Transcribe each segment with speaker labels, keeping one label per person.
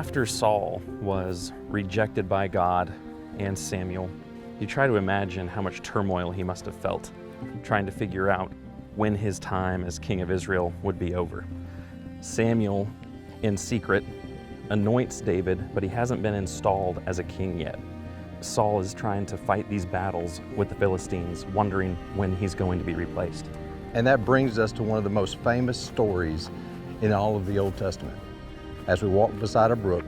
Speaker 1: After Saul was rejected by God and Samuel, you try to imagine how much turmoil he must have felt, trying to figure out when his time as king of Israel would be over. Samuel, in secret, anoints David, but he hasn't been installed as a king yet. Saul is trying to fight these battles with the Philistines, wondering when he's going to be replaced.
Speaker 2: And that brings us to one of the most famous stories in all of the Old Testament, as we walk beside a brook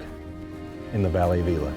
Speaker 2: in the Valley of Elah.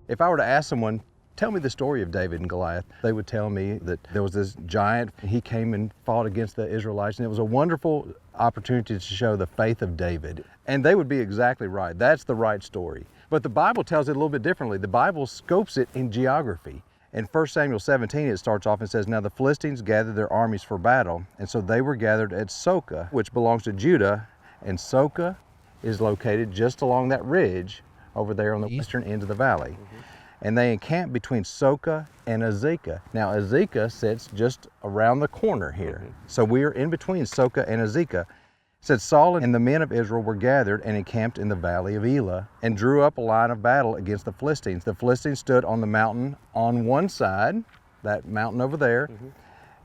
Speaker 2: If I were to ask someone, tell me the story of David and Goliath, they would tell me that there was this giant, he came and fought against the Israelites, and it was a wonderful opportunity to show the faith of David. And they would be exactly right. That's the right story. But the Bible tells it a little bit differently. The Bible scopes it in geography. In 1 Samuel 17, it starts off and says, "Now the Philistines gathered their armies for battle, and so they were gathered at Soka, which belongs to Judah, and Soka is located just along that ridge over there on the eastern end of the valley." And they encamped between Soka and Azekah. Now Azekah sits just around the corner here. So we are in between Soka and Azekah. It said, "Saul and the men of Israel were gathered and encamped in the valley of Elah and drew up a line of battle against the Philistines. The Philistines stood on the mountain on one side, that mountain over there,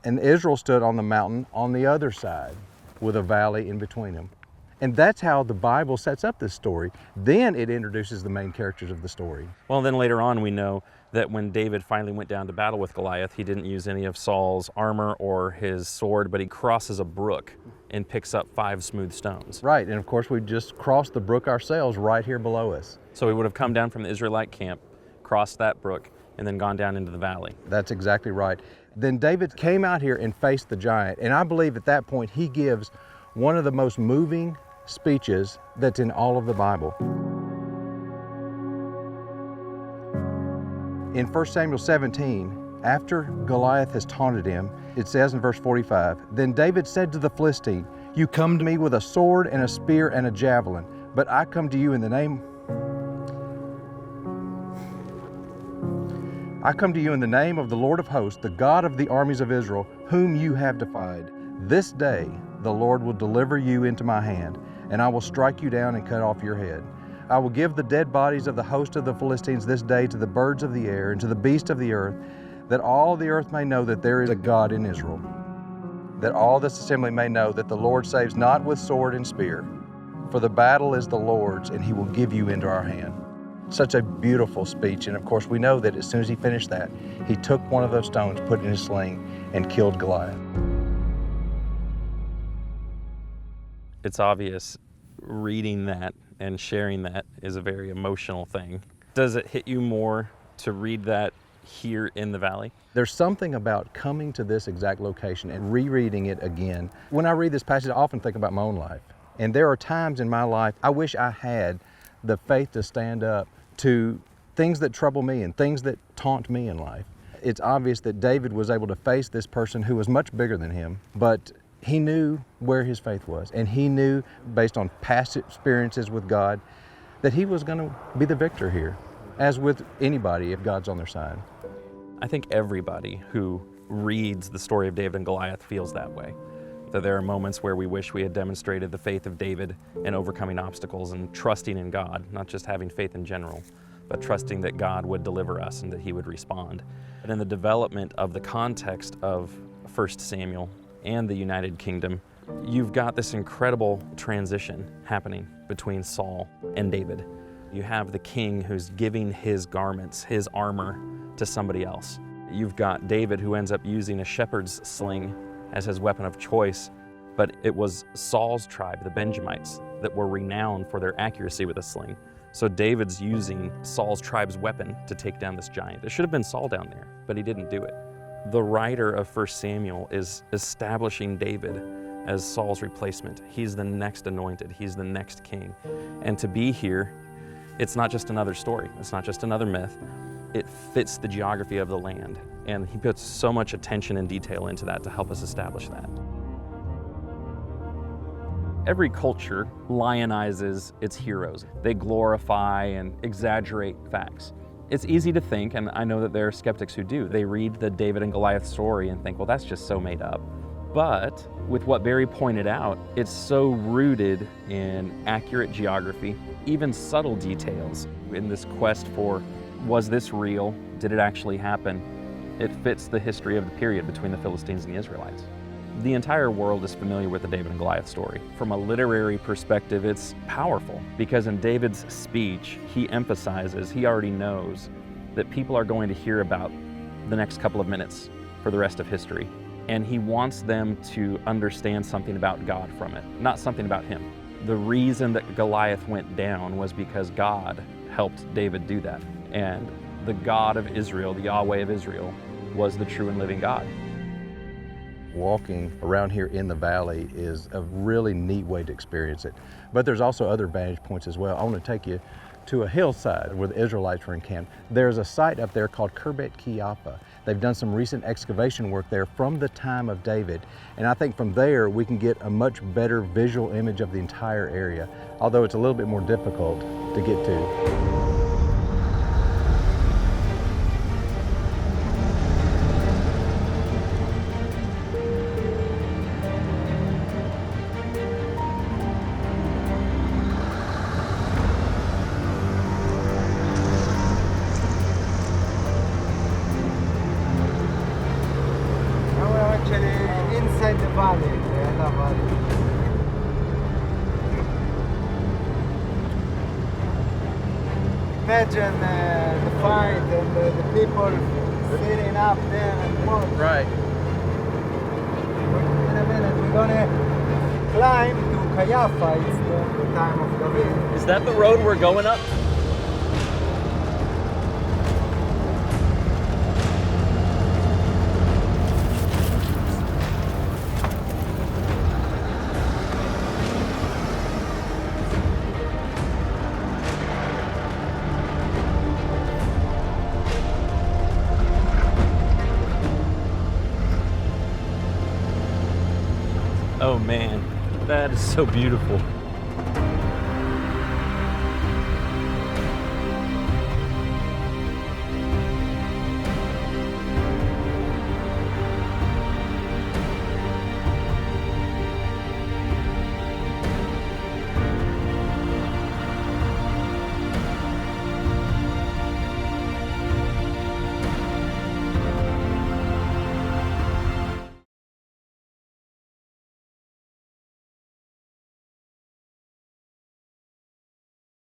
Speaker 2: and Israel stood on the mountain on the other side with a valley in between them." And that's how the Bible sets up this story. Then it introduces the main characters of the story.
Speaker 1: Well, then later on we know that when David finally went down to battle with Goliath, he didn't use any of Saul's armor or his sword, but he crosses a brook and picks up 5 smooth stones.
Speaker 2: Right, and of course we just crossed the brook ourselves right here below us.
Speaker 1: So he would have come down from the Israelite camp, crossed that brook, and then gone down into the valley.
Speaker 2: That's exactly right. Then David came out here and faced the giant, and I believe at that point he gives one of the most moving speeches that's in all of the Bible. In 1 Samuel 17, after Goliath has taunted him, it says in verse 45, "Then David said to the Philistine, 'You come to me with a sword and a spear and a javelin, but I come to you in the name of the Lord of hosts, the God of the armies of Israel, whom you have defied. This day the Lord will deliver you into my hand, and I will strike you down and cut off your head. I will give the dead bodies of the host of the Philistines this day to the birds of the air and to the beasts of the earth, that all the earth may know that there is a God in Israel, that all this assembly may know that the Lord saves not with sword and spear, for the battle is the Lord's, and he will give you into our hand." Such a beautiful speech, and of course we know that as soon as he finished that, he took one of those stones, put it in his sling, and killed Goliath.
Speaker 1: It's obvious reading that and sharing that is a very emotional thing. Does it hit you more to read that here in the valley?
Speaker 2: There's something about coming to this exact location and rereading it again. When I read this passage, I often think about my own life. And there are times in my life I wish I had the faith to stand up to things that trouble me and things that taunt me in life. It's obvious that David was able to face this person who was much bigger than him, but he knew where his faith was, and he knew, based on past experiences with God, that he was going to be the victor here, as with anybody if God's on their side.
Speaker 1: I think everybody who reads the story of David and Goliath feels that way. That there are moments where we wish we had demonstrated the faith of David in overcoming obstacles and trusting in God, not just having faith in general, but trusting that God would deliver us and that he would respond. And in the development of the context of 1 Samuel and the United Kingdom, you've got this incredible transition happening between Saul and David. You have the king who's giving his garments, his armor, to somebody else. You've got David who ends up using a shepherd's sling as his weapon of choice, but it was Saul's tribe, the Benjamites, that were renowned for their accuracy with a sling. So David's using Saul's tribe's weapon to take down this giant. It should have been Saul down there, but he didn't do it. The writer of 1 Samuel is establishing David as Saul's replacement. He's the next anointed, he's the next king. And to be here, it's not just another story, it's not just another myth. It fits the geography of the land, and he puts so much attention and detail into that to help us establish that. Every culture lionizes its heroes. They glorify and exaggerate facts. It's easy to think, and I know that there are skeptics who do, they read the David and Goliath story and think, well, that's just so made up. But with what Barry pointed out, it's so rooted in accurate geography, even subtle details in this quest for, was this real? Did it actually happen? It fits the history of the period between the Philistines and the Israelites. The entire world is familiar with the David and Goliath story. From a literary perspective, it's powerful because in David's speech, he emphasizes, he already knows that people are going to hear about the next couple of minutes for the rest of history. And he wants them to understand something about God from it, not something about him. The reason that Goliath went down was because God helped David do that. And the God of Israel, the Yahweh of Israel, was the true and living God.
Speaker 2: Walking around here in the valley is a really neat way to experience it. But there's also other vantage points as well. I want to take you to a hillside where the Israelites were encamped. There's a site up there called Khirbet Qeiyafa. They've done some recent excavation work there from the time of David. And I think from there we can get a much better visual image of the entire area, although it's a little bit more difficult to get to.
Speaker 3: Inside the valley, the other valley. Imagine the fight and the people sitting up there and watch.
Speaker 1: Right.
Speaker 3: In a minute we're gonna climb to Qeiyafa. It's the time of David.
Speaker 1: Is that the road we're going up? Oh man, that is so beautiful.